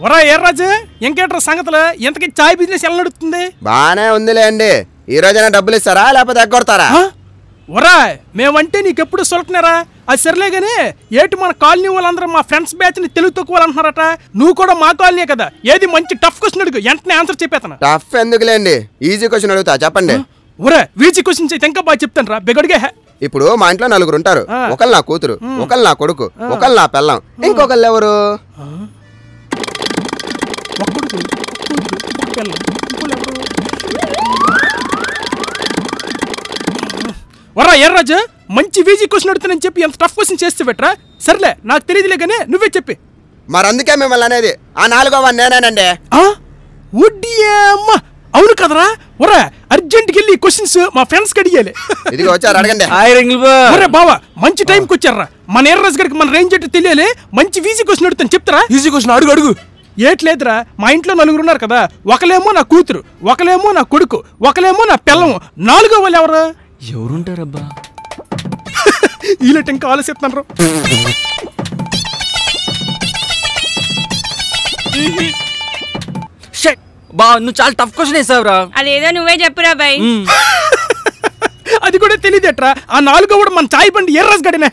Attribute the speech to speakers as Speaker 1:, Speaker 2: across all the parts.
Speaker 1: ఒరా ఎర్రాజు ఇంకేట్రా సంగతులు ఎంతకి చాయ్ బిజినెస్ ఎలా నడుస్తుంది?
Speaker 2: బానే ఉందిలే అండి. ఈ రోజైనా డబ్బులు ఇస్తారా లేకపోతే ఎగ్గొడతారా?
Speaker 1: ఒరా మేమంటే నీకెప్పుడు సొలకనారా? అది సర్లే గానీ ఏటి మన కాలనీ వాళ్ళందరూ మా ఫ్రెండ్స్ బ్యాచ్ ని తెలుగు తక్కువ అంటున్నారట. నువ్వు కూడా మా కాలనీ కదా, ఏది మంచి టఫ్ క్వశ్చన్ అడుగు, వెంటనే ఆన్సర్ చెప్పేతాను.
Speaker 2: టఫ్ ఎందుకులేండి, ఈజీ క్వశ్చన్ అడుగుతా చెప్పండి.
Speaker 1: ఒరే వీజీ క్వశ్చన్స్ అయితే ఇంకా బాగా చెప్తాను రా, బెగడిగా.
Speaker 2: ఇప్పుడు మా ఇంట్లో 4 ఉంటారు. ఒకళ్ళు నా కూతురు, ఒకళ్ళు నా కొడుకు, ఒకళ్ళు నా పెళ్ళం, ఇంకొకళ్ళు ఎవరు?
Speaker 1: వరా ఎర్రాజు మంచి వీజీ క్వశ్చన్ అడుగుతానని చెప్పి ఎంత టఫ్ క్వశ్చన్ చేస్తే పెట్టరా? సర్లే నాకు తెలియదులే కానీ నువ్వే చెప్పి.
Speaker 2: మరి అందుకే మిమ్మల్ని అనేది, ఆ 4వ నేనేనండి.
Speaker 1: అవును కదరా? ఒరా అర్జెంట్కి వెళ్ళి క్వశ్చన్స్ మా ఫ్రెండ్స్ కి అడిగాలి.
Speaker 2: ఇదిగో వచ్చారు అడగండి.
Speaker 1: ఒరే బావా మంచి టైంకి వచ్చారా. మన ఎర్రాజు గారికి మన రేంజ్ ఏంటో తెలియాలి. మంచి వీజీ క్వశ్చన్ అడుగుతాను చెప్తారా?
Speaker 3: ఈజీ క్వశ్చన్ అడుగు అడుగు.
Speaker 1: ఏట్లేదురా, మా ఇంట్లో 4 ఉన్నారు కదా, ఒకలేమో నా కూతురు, ఒకలేమో నా కొడుకు, ఒకలేమో నా పిల్లము, 4వ వాళ్ళు ఎవరు?
Speaker 3: ఎవరుంటారబ్బా?
Speaker 1: ఈలట ఇంకా ఆలోచిస్తున్నారు.
Speaker 3: బా నువ్వు చాలా టఫ్ క్వశ్చన్ వేసావురా.
Speaker 4: అదేదో నువ్వే చెప్పురా బాయ్.
Speaker 1: అది కూడా తెలియదేట్రా. ఆ 4వ కూడా మన చాయ్ బండి ఎర్రస్ గడినా.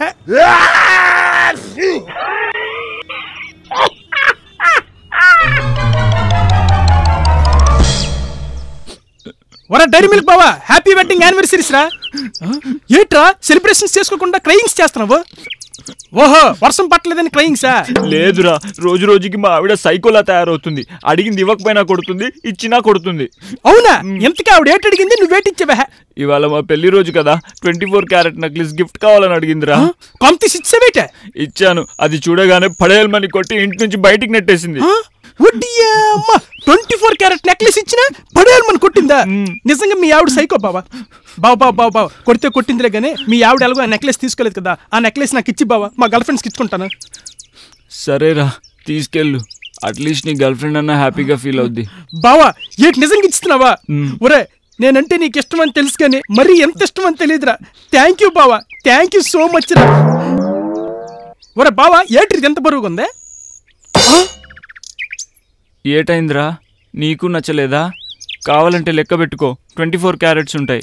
Speaker 1: వరా డైరీ మిల్క్ బావా, హ్యాపీ వెడ్డింగ్ యానివర్సరీస్ రా. ఏట్రా సెలబ్రేషన్స్ చేసుకోకుండా క్రయింగ్స్ చేస్తున్నావు? ఓహో వర్షం పట్టలేదని క్రయింగ్సా?
Speaker 3: లేదురా, రోజు రోజుకి మా ఆవిడ సైకోలా తయారవుతుంది. అడిగింది ఇవ్వకపోయినా కొడుతుంది, ఇచ్చినా కొడుతుంది.
Speaker 1: అవునా? ఎంతకీ ఆవిడ ఏటి అడిగింది, నువ్వేటిచ్చావా?
Speaker 3: ఇవాళ మా పెళ్లి రోజు కదా, 24 క్యారెట్ నక్లీస్ గిఫ్ట్ కావాలని అడిగిందిరా.
Speaker 1: కొంత ఇచ్చావేట?
Speaker 3: ఇచ్చాను. అది చూడగానే పడేయాలని కొట్టి ఇంటి నుంచి బయటికి నెట్టేసింది.
Speaker 1: 24 క్యారెట్ నెక్లెస్ ఇచ్చినా పడేయాలని కొట్టిందా? నిజంగా మీ ఆవిడ సైకో బావా. బావ కొడితే కొట్టిందిలే గానీ మీ ఆవిడ ఎలాగో ఆ నెక్లెస్ తీసుకోలేదు కదా, ఆ నెక్లెస్ నాకు ఇచ్చి బావా, మా గర్ల్ ఫ్రెండ్స్కి ఇచ్చుకుంటాను.
Speaker 3: సరేరా తీసుకెళ్ళు, అట్లీస్ట్ నీ గర్ల్ ఫ్రెండ్ అన్నా హ్యాపీగా ఫీల్ అవుద్ది.
Speaker 1: బావా ఏంటి నిజంగా ఇస్తున్నావా? ఒరే నేనంటే నీకు ఇష్టం అని తెలుసు కానీ మరీ ఎంత ఇష్టం అని తెలియదురా. థ్యాంక్ యూ బావా, థ్యాంక్ యూ సో మచ్ రా. ఒరే బావా ఏట్రిది ఎంత బరువుగా ఉందే?
Speaker 3: ఏటైందిరా, నీకు నచ్చలేదా? కావాలంటే లెక్క పెట్టుకో, 24 క్యారెట్స్ ఉంటాయి.